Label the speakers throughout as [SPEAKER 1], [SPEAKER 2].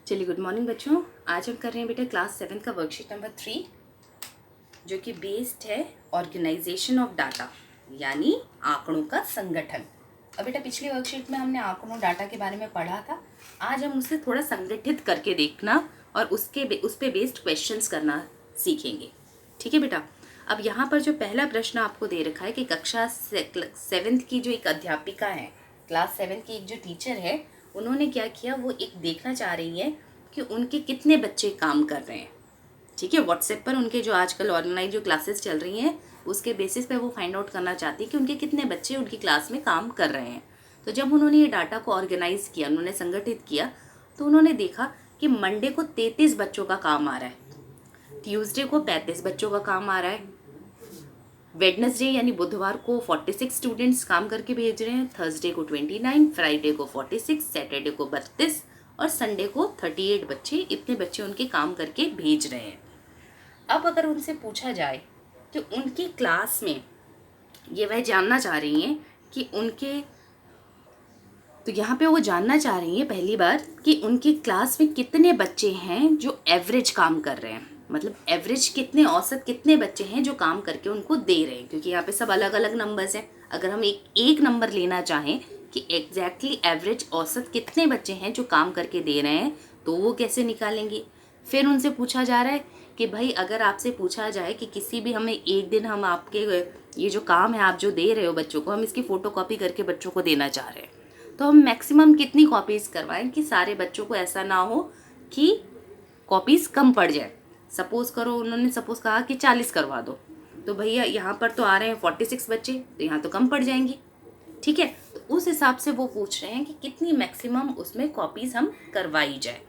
[SPEAKER 1] चलिए good morning बच्चों। आज हम कर रहे हैं बेटा क्लास 7 का वर्कशीट नंबर 3 जो कि बेस्ड है ऑर्गेनाइजेशन ऑफ डाटा यानी आंकड़ों का संगठन। अब बेटा पिछली वर्कशीट में हमने आंकड़ों डाटा के बारे में पढ़ा था। आज हम उसे थोड़ा संगठित करके देखना और उस पे बेस्ड क्वेश्चंस करना सीखेंगे। ठीक है बेटा। अब यहाँ पर जो पहला प्रश्न आपको दे रखा है कि कक्षा 7th की जो एक अध्यापिका है, क्लास 7 की एक जो टीचर है, उन्होंने क्या किया, वो एक देखना चाह रही है कि उनके कितने बच्चे काम कर रहे हैं। ठीक है, व्हाट्सएप पर उनके जो आजकल ऑनलाइन जो क्लासेस चल रही हैं उसके बेसिस पे वो फाइंड आउट करना चाहती है कि उनके कितने बच्चे उनकी क्लास में काम कर रहे हैं। तो जब उन्होंने ये डाटा को ऑर्गेनाइज किया, उन्होंने संगठित किया, तो उन्होंने देखा कि मंडे को 33 बच्चों का काम आ रहा है, ट्यूसडे को 35 बच्चों का काम आ रहा है, वेडनेसडे यानी बुधवार को 46 स्टूडेंट्स काम करके भेज रहे हैं, थर्सडे को 29, फ्राइडे को 46, सैटरडे को 32 और संडे को 38 बच्चे, इतने बच्चे उनके काम करके भेज रहे हैं। अब अगर उनसे पूछा जाए कि उनकी क्लास में, ये वह जानना चाह रही हैं कि उनके, तो यहाँ पे वो जानना चाह रही हैं पहली बार कि उनकी क्लास में कितने बच्चे हैं जो एवरेज काम कर रहे हैं, मतलब एवरेज कितने, औसत कितने बच्चे हैं जो काम करके उनको दे रहे हैं, क्योंकि यहाँ पे सब अलग अलग नंबर्स हैं। अगर हम एक नंबर लेना चाहें कि एग्जैक्टली एवरेज औसत कितने बच्चे हैं जो काम करके दे रहे हैं, तो वो कैसे निकालेंगे। फिर उनसे पूछा जा रहा है कि भाई अगर आपसे पूछा जाए कि किसी भी, हमें एक दिन हम आपके ये जो काम है आप जो दे रहे हो बच्चों को, हम इसकी फ़ोटोकॉपी करके बच्चों को देना चाह रहे हैं, तो हम मैक्सिमम कितनी कॉपीज़ करवाएं कि सारे बच्चों को ऐसा ना हो कि कॉपीज़ कम पड़ जाए। सपोज़ करो उन्होंने सपोज़ कहा कि 40 करवा दो, तो भैया यहाँ पर तो आ रहे हैं 46 बच्चे, तो यहाँ तो कम पड़ जाएंगी। ठीक है, तो उस हिसाब से वो पूछ रहे हैं कि कितनी मैक्सिमम उसमें कॉपीज़ हम करवाई जाए।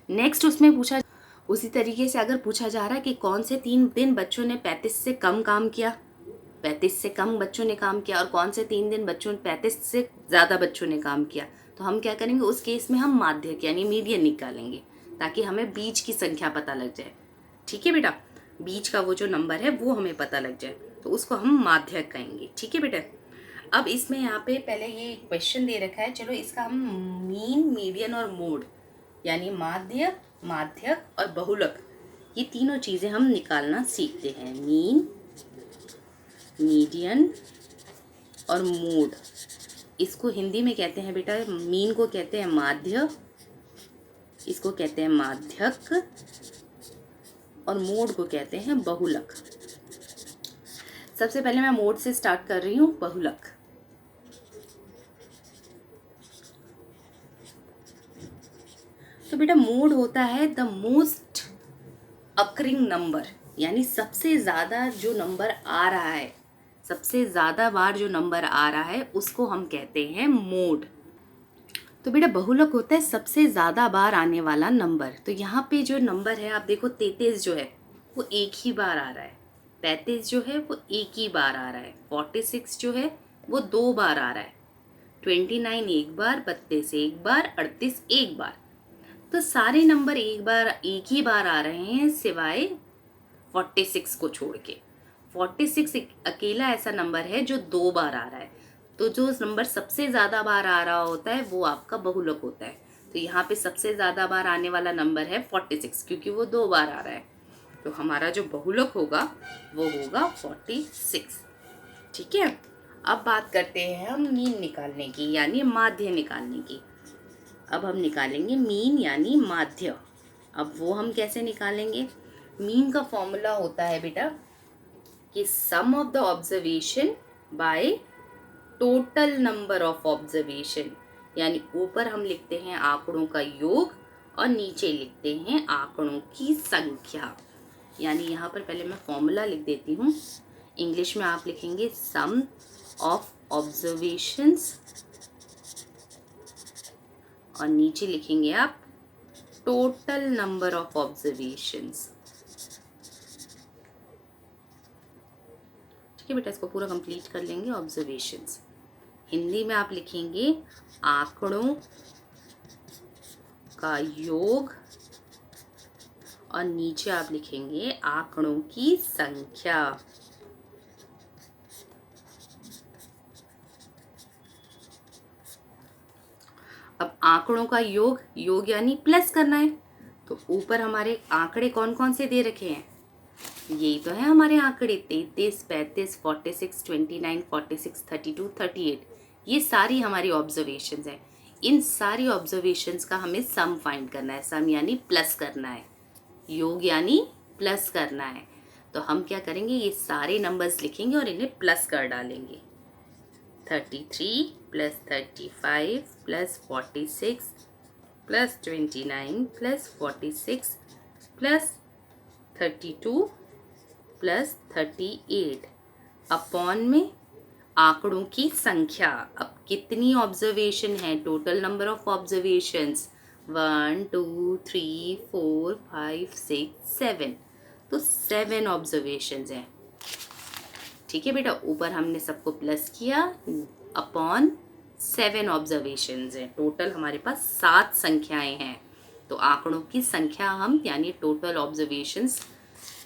[SPEAKER 1] नेक्स्ट उसमें पूछा, उसी तरीके से अगर पूछा जा रहा है कि कौन से 3 दिन बच्चों ने 35 से कम काम किया, 35 से कम बच्चों ने काम किया, और कौन से 3 दिन बच्चों ने 35 से ज़्यादा बच्चों ने काम किया, तो हम क्या करेंगे, उस केस में हम माध्यक यानी मीडियन निकालेंगे ताकि हमें बीच की संख्या पता लग जाए। ठीक है बेटा, बीच का वो जो नंबर है वो हमें पता लग जाए, तो उसको हम माध्यक कहेंगे। ठीक है बेटा। अब इसमें यहाँ पे पहले ये क्वेश्चन दे रखा है, चलो इसका हम मीन, मीडियन और मोड यानी माध्य, माध्यक और बहुलक, ये तीनों चीज़ें हम निकालना सीखते हैं। मीन, मीडियन और मोड, इसको हिंदी में कहते हैं बेटा, मीन को कहते हैं माध्य, इसको कहते हैं माध्यक और मोड को कहते हैं बहुलक। सबसे पहले मैं मोड से स्टार्ट कर रही हूँ, बहुलक। तो बेटा मोड होता है द मोस्ट अकरिंग नंबर, यानी सबसे ज़्यादा जो नंबर आ रहा है, सबसे ज़्यादा बार जो नंबर आ रहा है उसको हम कहते हैं मोड। तो बेटा बहुलक होता है सबसे ज़्यादा बार आने वाला नंबर। तो यहाँ पे जो नंबर है आप देखो, 33 जो है वो एक ही बार आ रहा है, 35 जो है वो एक ही बार आ रहा है, 46 जो है वो 2 बार आ रहा है, 29 एक बार, 32 एक बार, 38 एक बार। तो सारे नंबर एक ही बार आ रहे हैं सिवाय 46 को छोड़ के। 46 अकेला ऐसा नंबर है जो 2 बार आ रहा है। तो जो नंबर सबसे ज़्यादा बार आ रहा होता है वो आपका बहुलक होता है। तो यहाँ पे सबसे ज़्यादा बार आने वाला नंबर है 46, क्योंकि वो 2 बार आ रहा है। तो हमारा जो बहुलक होगा वो होगा 46। ठीक है। अब बात करते हैं हम मीन निकालने की यानी माध्य निकालने की। अब हम निकालेंगे मीन यानी माध्य। अब वो हम कैसे निकालेंगे, मीन का फॉर्मूला होता है बेटा कि sum of the observation by total number of observation, यानी ऊपर हम लिखते हैं आंकड़ों का योग और नीचे लिखते हैं आंकड़ों की संख्या। यानी यहाँ पर पहले मैं फॉर्मूला लिख देती हूँ, इंग्लिश में आप लिखेंगे सम ऑफ ऑब्जर्वेशंस और नीचे लिखेंगे आप टोटल नंबर ऑफ ऑब्जर्वेशंस। ठीक है बेटा, इसको पूरा कंप्लीट कर लेंगे। ऑब्जर्वेशंस हिंदी में आप लिखेंगे आंकड़ों का योग और नीचे आप लिखेंगे आंकड़ों की संख्या। अब आंकड़ों का योग, योग यानी प्लस करना है, तो ऊपर हमारे आंकड़े कौन कौन से दे रखे हैं, यही तो है हमारे आंकड़े 33, 35, 46, 29, 46, 32, 38। ये सारी हमारी ऑब्जर्वेशंस हैं। इन सारी ऑब्जर्वेशंस का हमें सम फाइंड करना है। सम यानी प्लस करना है, योग यानी प्लस करना है। तो हम क्या करेंगे, ये सारे नंबर्स लिखेंगे और इन्हें प्लस कर डालेंगे। 33 plus 35 plus 46 plus 29 plus 46 plus 32 plus 38 upon में आंकड़ों की संख्या। अब कितनी ऑब्जर्वेशन है, टोटल नंबर ऑफ ऑब्जर्वेशंस 1 2 3 4 5 6 7, तो 7 ऑब्जर्वेशंस हैं। ठीक है बेटा, ऊपर हमने सबको प्लस किया अपॉन 7 ऑब्जर्वेशंस हैं। टोटल हमारे पास 7 संख्याएं हैं। तो आंकड़ों की संख्या हम यानी टोटल ऑब्जर्वेशंस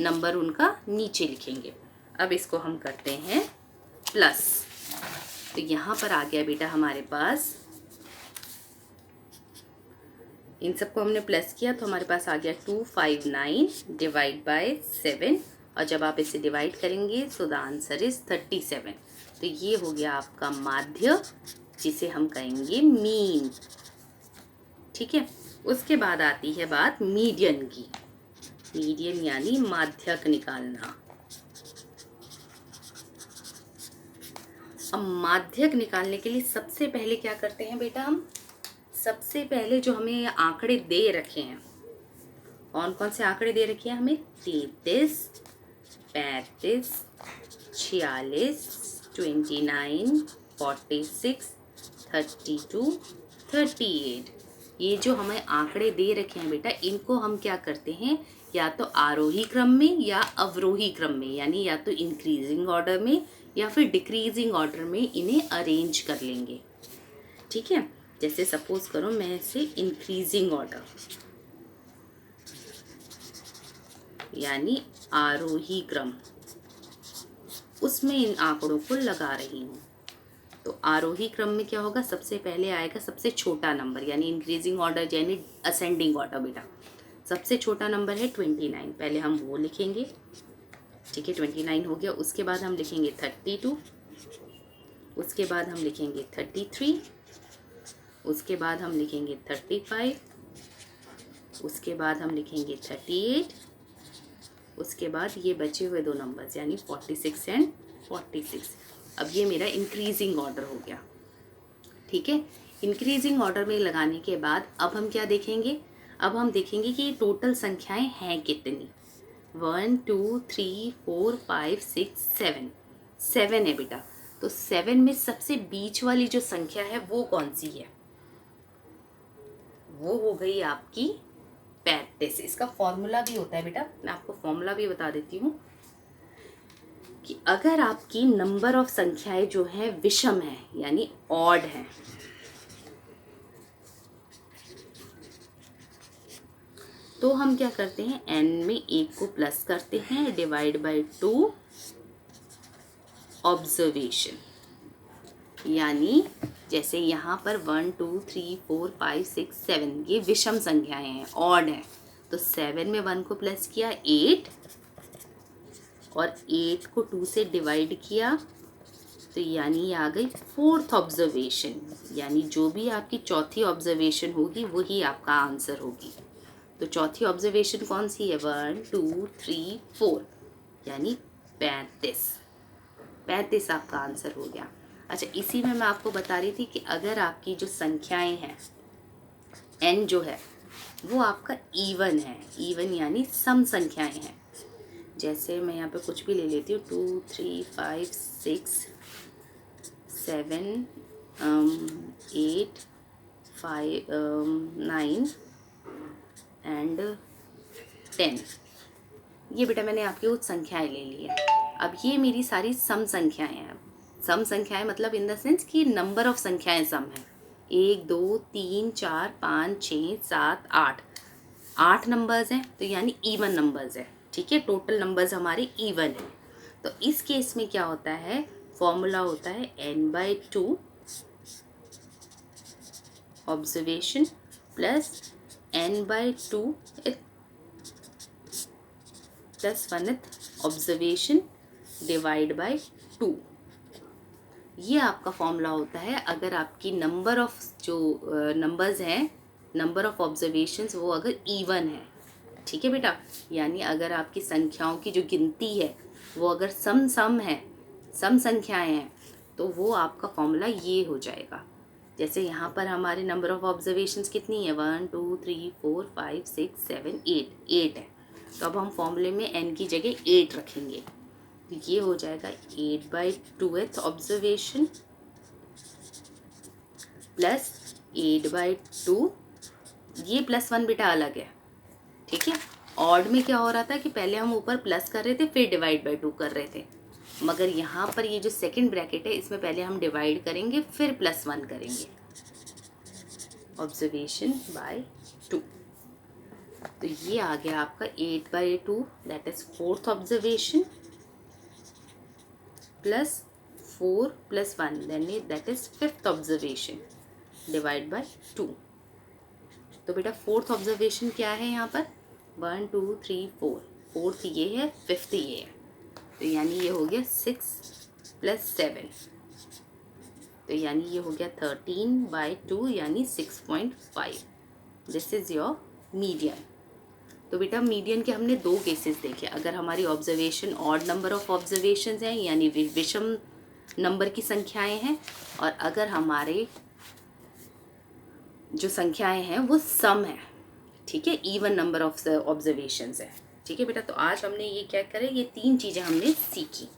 [SPEAKER 1] नंबर उनका नीचे लिखेंगे। अब इसको हम करते हैं प्लस। तो यहाँ पर आ गया बेटा हमारे पास, इन सबको हमने प्लस किया तो हमारे पास आ गया 259 डिवाइड बाय 7, और जब आप इसे डिवाइड करेंगे सो द आंसर इज 37। तो ये हो गया आपका माध्य, जिसे हम कहेंगे मीन। ठीक है, उसके बाद आती है बात मीडियन की। मीडियन यानी माध्यक निकालना। अब माध्यक निकालने के लिए सबसे पहले क्या करते हैं बेटा, हम सबसे पहले जो हमें आंकड़े दे रखे हैं, कौन कौन से आंकड़े दे रखे हैं हमें, 33, 35, 46, 29, 46, 32, 38। ये जो हमें आंकड़े दे रखे हैं बेटा, इनको हम क्या करते हैं, या तो आरोही क्रम में या अवरोही क्रम में, यानी या तो इंक्रीजिंग ऑर्डर में या फिर डिक्रीजिंग ऑर्डर में इन्हें अरेंज कर लेंगे। ठीक है, जैसे सपोज करो मैं इसे इंक्रीजिंग ऑर्डर यानी आरोही क्रम, उसमें इन आंकड़ों को लगा रही हूँ। तो आरोही क्रम में क्या होगा, सबसे पहले आएगा सबसे छोटा नंबर, यानी इंक्रीजिंग ऑर्डर यानी असेंडिंग ऑर्डर बेटा। सबसे छोटा नंबर है 29, पहले हम वो लिखेंगे। ठीक है, 29 हो गया। उसके बाद हम लिखेंगे 32, उसके बाद हम लिखेंगे 33, उसके बाद हम लिखेंगे 35, उसके बाद हम लिखेंगे 38, उसके बाद ये बचे हुए दो नंबर्स यानी 46 एंड 46। अब ये मेरा इंक्रीजिंग ऑर्डर हो गया। ठीक है, इंक्रीजिंग ऑर्डर में लगाने के बाद अब हम क्या देखेंगे, अब हम देखेंगे कि ये टोटल संख्याएं हैं कितनी। 1 2 3 4 5 6 7, 7 है बेटा। तो 7 में सबसे बीच वाली जो संख्या है वो कौन सी है, वो हो गई आपकी 35। इसका फॉर्मूला भी होता है बेटा, मैं आपको फॉर्मूला भी बता देती हूँ कि अगर आपकी नंबर ऑफ संख्याएं जो है विषम है यानी ऑड है, तो हम क्या करते हैं, n में 1 को प्लस करते हैं डिवाइड बाय 2 ऑब्जर्वेशन। यानी जैसे यहाँ पर 1 2 3 4 5 6 7 ये विषम संख्याएं हैं, ऑड है। तो 7 में 1 को प्लस किया 8, और 8 को 2 से डिवाइड किया, तो यानी आ गई 4th ऑब्जर्वेशन। यानी जो भी आपकी चौथी ऑब्जर्वेशन होगी वही आपका आंसर होगी। तो चौथी ऑब्जर्वेशन कौन सी है, 1 2 3 4 यानी 35। 35 आपका आंसर हो गया। अच्छा, इसी में मैं आपको बता रही थी कि अगर आपकी जो संख्याएं हैं n जो है वो आपका इवन है, इवन यानी सम संख्याएं हैं। जैसे मैं यहाँ पे कुछ भी ले लेती हूँ, 2 3 5 6 7 8 5 9 एंड 10। ये बेटा मैंने आपकी कुछ संख्याएं ले ली है। अब ये मेरी सारी सम संख्याएं हैं। सम संख्याएं मतलब इन द सेंस कि नंबर ऑफ संख्याएं सम है। 1 2 3 4 5 6 7 8, 8 नंबर्स हैं, तो यानी इवन नंबर्स है। ठीक है, टोटल नंबर्स हमारे इवन है। तो इस केस में क्या होता है, फॉर्मूला होता है n/2 observation plus n/2 plus 1th observation divide by 2। ये आपका फॉर्मूला होता है अगर आपकी नंबर ऑफ जो नंबर्स हैं, नंबर ऑफ ऑब्जर्वेशंस, वो अगर इवन है। ठीक है बेटा, यानी अगर आपकी संख्याओं की जो गिनती है वो अगर सम है, सम संख्याएं हैं, तो वो आपका फॉर्मूला ये हो जाएगा। जैसे यहाँ पर हमारे नंबर ऑफ ऑब्जर्वेशंस कितनी है, 1 2 3 4 5 6 7 8, 8 है। तो अब हम फॉर्मूले में n की जगह 8 रखेंगे, तो ये हो जाएगा 8/2th ऑब्जर्वेशन प्लस 8/2। ये +1 बेटा अलग है, ठीक है। ऑड में क्या हो रहा था कि पहले हम ऊपर प्लस कर रहे थे फिर डिवाइड बाय 2 कर रहे थे, मगर यहाँ पर ये जो सेकंड ब्रैकेट है इसमें पहले हम डिवाइड करेंगे फिर +1 करेंगे, ऑब्जर्वेशन बाय 2। तो ये आ गया आपका 8/2, that is 4th observation plus 4 + 1 that is 5th observation divide by 2। तो बेटा 4th ऑब्जर्वेशन क्या है यहाँ पर, 1 2 3 4, 4th ये है, 5th ये है, तो यानी ये हो गया 6 + 7, तो यानी ये हो गया 13/2 यानी 6.5। This is your median. तो बेटा मीडियन के हमने 2 केसेस देखे, अगर हमारी observation odd number of observations हैं यानी विषम नंबर की संख्याएं हैं, और अगर हमारे जो संख्याएं हैं वो सम है, ठीक है, इवन नंबर ऑफ ऑब्जर्वेशंस है। ठीक है बेटा, तो आज हमने ये क्या करें, ये 3 चीज़ें हमने सीखी।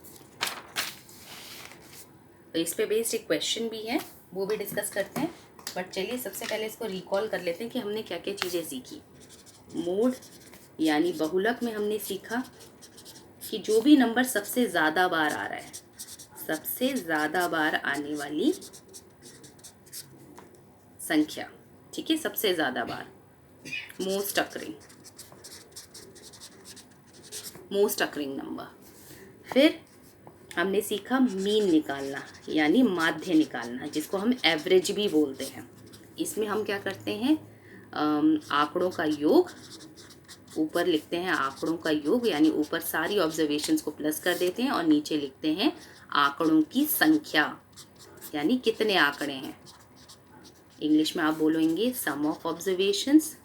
[SPEAKER 1] तो इस पे बेस्ड एक क्वेश्चन भी है, वो भी डिस्कस करते हैं, बट चलिए सबसे पहले इसको रिकॉल कर लेते हैं कि हमने क्या क्या चीज़ें सीखी। मोड यानी बहुलक में हमने सीखा कि जो भी नंबर सबसे ज़्यादा बार आ रहा है, सबसे ज़्यादा बार आने वाली संख्या, ठीक है, सबसे ज़्यादा बार, मोस्ट अकरिंग नंबर। फिर हमने सीखा मीन निकालना यानी माध्य निकालना, जिसको हम एवरेज भी बोलते हैं। इसमें हम क्या करते हैं, आंकड़ों का योग, ऊपर लिखते हैं आंकड़ों का योग, यानी ऊपर सारी ऑब्जर्वेशंस को प्लस कर देते हैं और नीचे लिखते हैं आंकड़ों की संख्या, यानी कितने आंकड़े हैं। इंग्लिश में आप बोलेंगे सम ऑफ ऑब्जर्वेशंस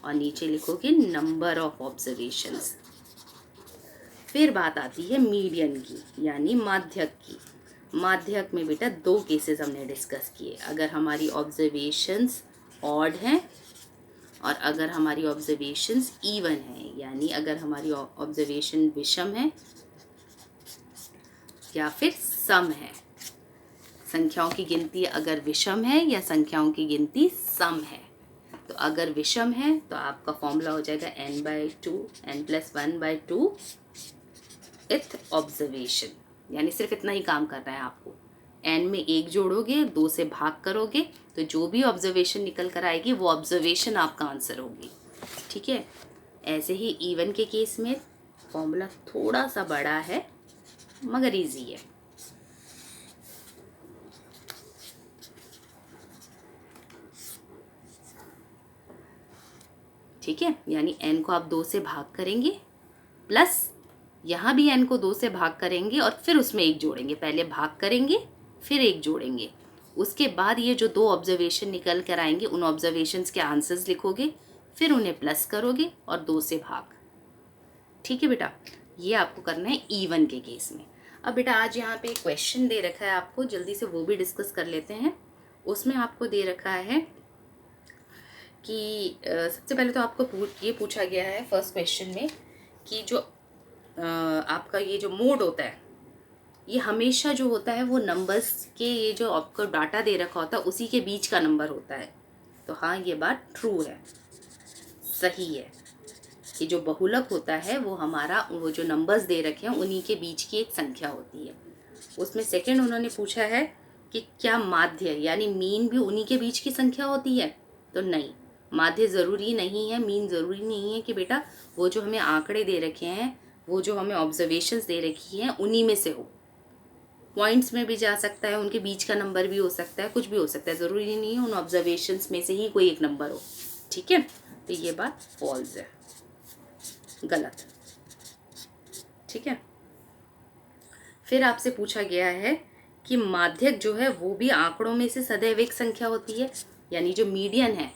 [SPEAKER 1] और नीचे लिखोगे नंबर ऑफ ऑब्जर्वेशंस। फिर बात आती है मीडियन की यानी माध्यक की। माध्यक में बेटा 2 केसेस हमने डिस्कस किए, अगर हमारी ऑब्जर्वेशंस ऑड हैं और अगर हमारी ऑब्जर्वेशंस इवन हैं, यानी अगर हमारी ऑब्जर्वेशन विषम है या फिर सम है। संख्याओं की गिनती अगर विषम है या संख्याओं की गिनती सम है। तो अगर विषम है तो आपका फॉर्मूला हो जाएगा n/2 n + 1/2 ith ऑब्जर्वेशन, यानी सिर्फ इतना ही काम करना है आपको। n में 1 जोड़ोगे, 2 से भाग करोगे, तो जो भी ऑब्जर्वेशन निकल कर आएगी वो ऑब्जर्वेशन आपका आंसर होगी। ठीक है, ऐसे ही इवन के केस में फॉर्मूला थोड़ा सा बड़ा है मगर इजी है। ठीक है, यानी n को आप 2 से भाग करेंगे, प्लस यहाँ भी n को 2 से भाग करेंगे और फिर उसमें 1 जोड़ेंगे। पहले भाग करेंगे फिर 1 जोड़ेंगे, उसके बाद ये जो 2 ऑब्जर्वेशन निकल कर आएंगे उन ऑब्जर्वेशंस के आंसर्स लिखोगे, फिर उन्हें प्लस करोगे और 2 से भाग। ठीक है बेटा, ये आपको करना है इवन के केस में। अब बेटा आज यहाँ पे एक क्वेश्चन दे रखा है आपको, जल्दी से वो भी डिस्कस कर लेते हैं। उसमें आपको दे रखा है कि सबसे पहले तो आपको ये पूछा गया है फर्स्ट क्वेश्चन में कि जो आपका ये जो मोड होता है ये हमेशा जो होता है वो नंबर्स के, ये जो आपको डाटा दे रखा होता है उसी के बीच का नंबर होता है। तो हाँ, ये बात ट्रू है, सही है कि जो बहुलक होता है वो हमारा, वो जो नंबर्स दे रखे हैं उन्हीं के बीच की एक संख्या होती है। उसमें सेकंड उन्होंने पूछा है कि क्या माध्य यानी मीन भी उन्हीं के बीच की संख्या होती है। तो नहीं, माध्य ज़रूरी नहीं है, मीन ज़रूरी नहीं है कि बेटा वो जो हमें आंकड़े दे रखे हैं, वो जो हमें ऑब्जर्वेशंस दे रखी हैं उन्हीं में से हो। पॉइंट्स में भी जा सकता है, उनके बीच का नंबर भी हो सकता है, कुछ भी हो सकता है, ज़रूरी नहीं है उन ऑब्जर्वेशंस में से ही कोई एक नंबर हो। ठीक है, तो ये बात फॉल्स है, गलत। ठीक है, फिर आपसे पूछा गया है कि माध्यक जो है वो भी आंकड़ों में से सदैव एक संख्या होती है, यानी जो मीडियन है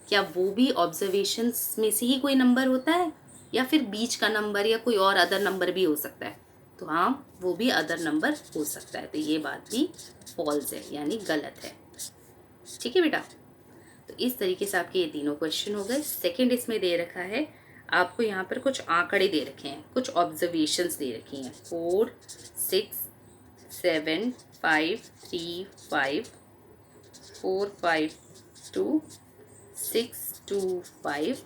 [SPEAKER 1] क्या वो भी ऑब्जर्वेशंस में से ही कोई नंबर होता है या फिर बीच का नंबर या कोई और अदर नंबर भी हो सकता है? तो हाँ, वो भी अदर नंबर हो सकता है, तो ये बात भी फॉल्स है, यानी गलत है। ठीक है बेटा, तो इस तरीके से आपके ये तीनों क्वेश्चन हो गए। सेकंड इसमें दे रखा है आपको, यहाँ पर कुछ आंकड़े दे रखे हैं, कुछ ऑब्जर्वेशंस दे रखी हैं, 4 6 7 5 3 5 4 5 2 6 2 5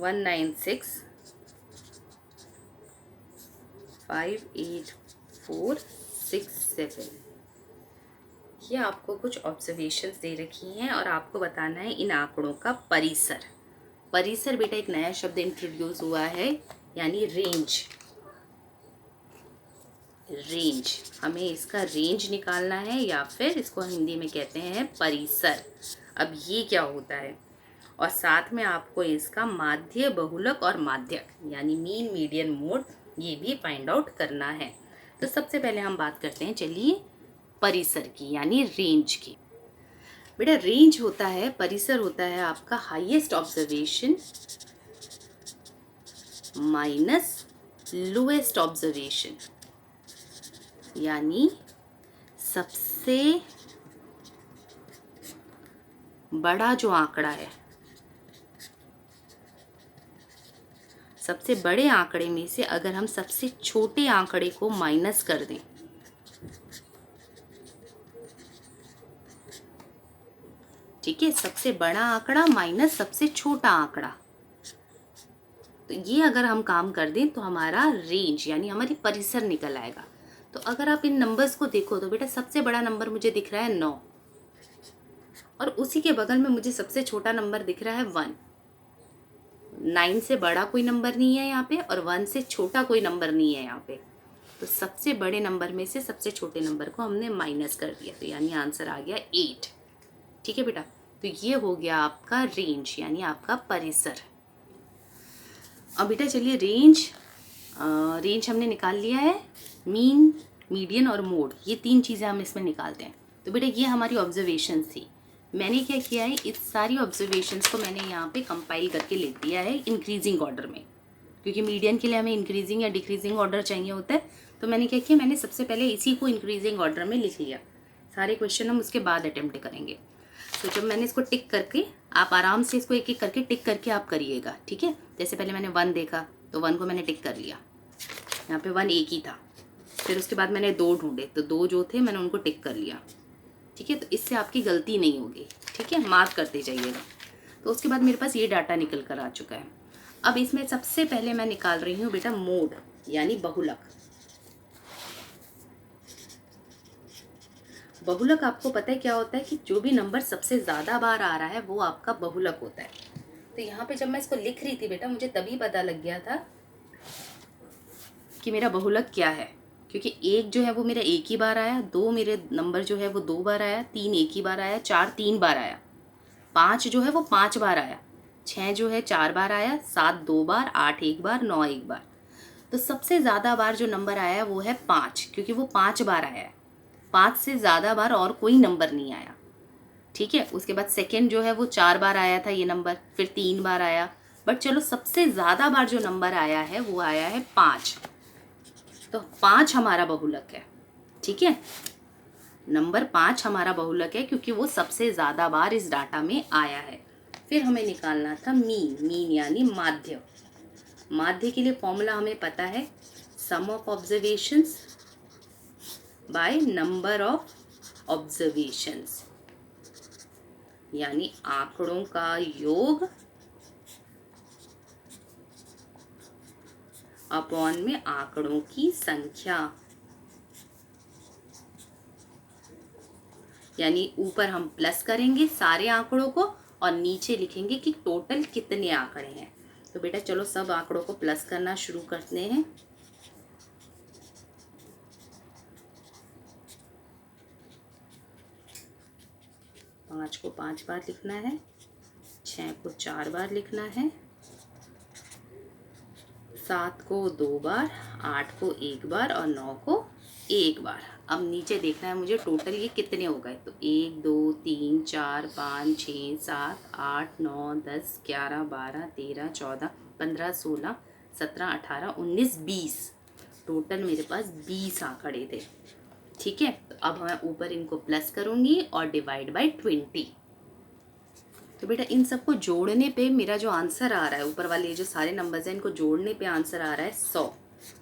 [SPEAKER 1] 1 9 6 5 8 4 6 7। ये आपको कुछ ऑब्जर्वेशंस दे रखी हैं और आपको बताना है इन आंकड़ों का परिसर। परिसर बेटा एक नया शब्द इंट्रोड्यूस हुआ है, यानी रेंज। रेंज, हमें इसका रेंज निकालना है या फिर इसको हिंदी में कहते हैं परिसर। अब ये क्या होता है, और साथ में आपको इसका माध्य, बहुलक और माध्यक यानी मीन, मीडियन, मोड ये भी फाइंड आउट करना है। तो सबसे पहले हम बात करते हैं, चलिए, परिसर की यानी रेंज की। बेटा रेंज होता है, परिसर होता है आपका highest observation minus lowest observation, यानी सबसे बड़ा जो आंकड़ा है, सबसे बड़े आंकड़े में से अगर हम सबसे छोटे आंकड़े को माइनस कर दें, ठीक है, सबसे बड़ा आंकड़ा माइनस सबसे छोटा आंकड़ा, तो ये अगर हम काम कर दें तो हमारा रेंज यानी हमारी परिसर निकल आएगा। तो अगर आप इन नंबर्स को देखो तो बेटा सबसे बड़ा नंबर मुझे दिख रहा है 9, और उसी के बगल में मुझे सबसे छोटा नंबर दिख रहा है 1। 9 से बड़ा कोई नंबर नहीं है यहाँ पे और 1 से छोटा कोई नंबर नहीं है यहाँ पे, तो सबसे बड़े नंबर में से सबसे छोटे नंबर को हमने माइनस कर दिया, तो यानी आंसर आ गया 8। ठीक है बेटा, तो ये हो गया आपका रेंज यानी आपका परिसर। अब बेटा चलिए रेंज हमने निकाल लिया है, मीन, मीडियन और मोड, ये 3 चीज़ें हम इसमें निकालते हैं। तो बेटा ये हमारी ऑब्जर्वेशंस थी। मैंने क्या किया है, इस सारी ऑब्जर्वेशंस को मैंने यहाँ पे कंपाइल करके लिख दिया है इंक्रीजिंग ऑर्डर में, क्योंकि मीडियन के लिए हमें इंक्रीजिंग या डिक्रीजिंग ऑर्डर चाहिए होता है। तो मैंने क्या किया, मैंने सबसे पहले इसी को इंक्रीजिंग ऑर्डर में लिख लिया। सारे क्वेश्चन हम उसके बाद अटेम्प्ट करेंगे। तो जब मैंने इसको टिक करके, आप आराम से इसको एक एक करके टिक करके आप करिएगा, ठीक है। जैसे पहले मैंने 1 देखा तो 1 को मैंने टिक कर लिया, यहाँ पे 1 एक ही था। फिर उसके बाद मैंने 2 ढूंढे तो 2 जो थे मैंने उनको टिक कर लिया, ठीक है। तो इससे आपकी गलती नहीं होगी, ठीक है, मार्क करते जाइएगा। तो उसके बाद मेरे पास ये डाटा निकल कर आ चुका है। अब इसमें सबसे पहले मैं निकाल रही हूँ बेटा मोड यानी बहुलक। बहुलक आपको पता है क्या होता है कि जो भी नंबर सबसे ज़्यादा बार आ रहा है वो आपका बहुलक होता है। तो यहाँ पे जब मैं इसको लिख रही थी बेटा, मुझे तभी पता लग गया था कि मेरा बहुलक क्या है, क्योंकि 1 जो है वो मेरा एक ही बार आया, 2 मेरे नंबर जो है वो 2 बार आया, 3 एक ही बार आया, 4 3 बार आया, 5 जो है वो 5 बार आया, 6 जो है 4 बार आया, 7 2 बार, 8 एक बार, 9 एक बार। तो सबसे ज़्यादा बार जो नंबर आया वो है 5, क्योंकि वो 5 बार आया है। 5 से ज़्यादा बार और कोई नंबर नहीं आया, ठीक है। उसके बाद सेकंड जो है वो 4 बार आया था ये नंबर, फिर 3 बार आया, बट चलो सबसे ज़्यादा बार जो नंबर आया है वो आया है 5। तो 5 हमारा बहुलक है, ठीक है। नंबर 5 हमारा बहुलक है क्योंकि वो सबसे ज़्यादा बार इस डाटा में आया है। फिर हमें निकालना था मीन यानी माध्य। माध्य के लिए फॉर्मूला हमें पता है, sum of observations by number of observations, यानी आंकड़ों का योग अपॉन में आंकड़ों की संख्या। यानी ऊपर हम प्लस करेंगे सारे आंकड़ों को और नीचे लिखेंगे कि टोटल कितने आंकड़े हैं। तो बेटा चलो सब आंकड़ों को प्लस करना शुरू करते हैं। 5 को 5 बार लिखना है, 6 को 4 बार लिखना है, 7 को 2 बार, 8 को 1 बार और 9 को 1 बार। अब नीचे देखना है मुझे टोटल ये कितने हो गए। तो 1 2 3 4 5 6 7 8 9 10 11 12 13 14 15 16 17 18 19 20, टोटल मेरे पास 20 आंकड़े थे। ठीक है, तो अब मैं ऊपर इनको प्लस करूँगी और डिवाइड बाय 20। तो बेटा इन सबको जोड़ने पे मेरा जो आंसर आ रहा है, ऊपर वाले जो सारे नंबर्स हैं इनको जोड़ने पे आंसर आ रहा है 100।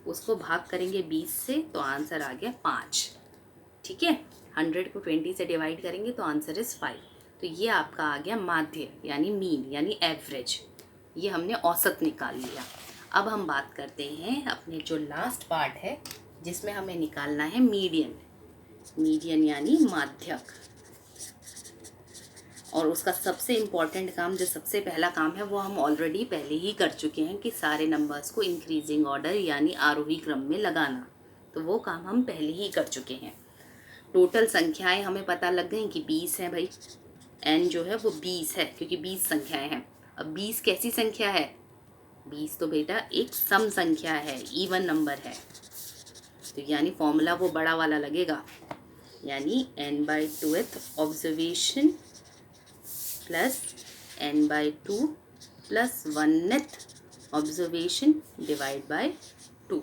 [SPEAKER 1] उसको भाग करेंगे 20 से तो आंसर आ गया 5। ठीक है, 100 को 20 से डिवाइड करेंगे तो आंसर इज़ 5। तो ये आपका आ गया माध्य यानी मीन यानी एवरेज। ये हमने औसत निकाल लिया। अब हम बात करते हैं अपने जो लास्ट पार्ट है जिसमें हमें निकालना है मीडियन। मीडियन यानी माध्यक। और उसका सबसे इम्पॉर्टेंट काम, जो सबसे पहला काम है, वो हम ऑलरेडी पहले ही कर चुके हैं कि सारे नंबर्स को इंक्रीजिंग ऑर्डर यानी आरोही क्रम में लगाना। तो वो काम हम पहले ही कर चुके हैं। टोटल संख्याएं हमें पता लग गई कि 20 हैं भाई। n जो है वो 20 है क्योंकि 20 संख्याएं हैं। अब 20 कैसी संख्या है? 20 तो बेटा एक सम संख्या है, इवन नंबर है। तो यानी फॉर्मूला वो बड़ा वाला लगेगा, यानी n/2th observation plus n/2 plus 1th observation divide by 2।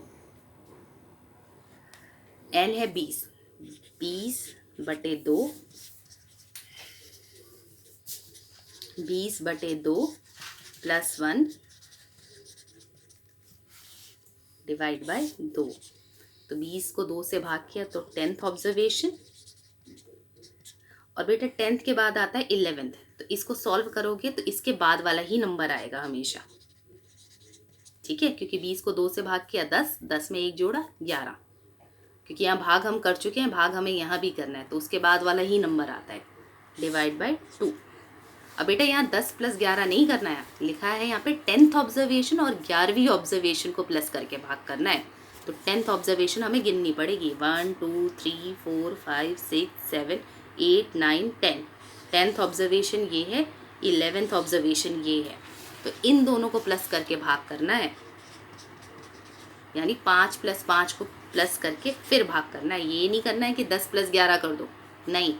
[SPEAKER 1] n है 20, 20/2, 20/2 प्लस 1 डिवाइड बाय 2। तो 20 को 2 से भाग किया तो 10th ऑब्जर्वेशन। और बेटा 10th के बाद आता है 11th। तो इसको सॉल्व करोगे तो इसके बाद वाला ही नंबर आएगा हमेशा। ठीक है, क्योंकि 20 को 2 से भाग किया 10, 10 में 1 जोड़ा 11। क्योंकि यहाँ भाग हम कर चुके हैं, भाग हमें यहाँ भी करना है, तो उसके बाद वाला ही नंबर आता है डिवाइड बाय 2। अब बेटा यहाँ 10 + 11 नहीं करना है, लिखा है यहाँ पे 10th ऑब्जर्वेशन और 11वीं ऑब्जर्वेशन को प्लस करके भाग करना है। तो 10th ऑब्जर्वेशन हमें गिननी पड़ेगी, 1 2 3 4 5 6 7 8 9 10। 10th ऑब्जर्वेशन ये है, 11th ऑब्जर्वेशन ये है। तो इन दोनों को प्लस करके भाग करना है, यानी 5 + 5 को प्लस करके फिर भाग करना है। ये नहीं करना है कि 10 + 11 कर दो, नहीं।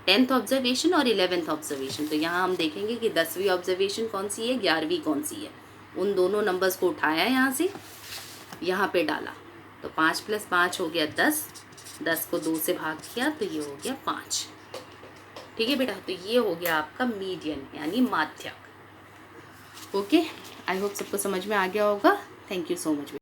[SPEAKER 1] 10th ऑब्जर्वेशन और 11th ऑब्जर्वेशन। तो यहाँ हम देखेंगे कि 10वीं ऑब्जर्वेशन कौन सी है, 11वीं कौन सी है। उन दोनों नंबर्स को उठाया यहाँ से, यहाँ पे डाला, तो 5 + 5 हो गया 10। 10 को 2 से भाग किया तो ये हो गया 5। ठीक है बेटा, तो ये हो गया आपका मीडियन यानी माध्यक। ओके, आई होप सबको समझ में आ गया होगा। Thank you so much.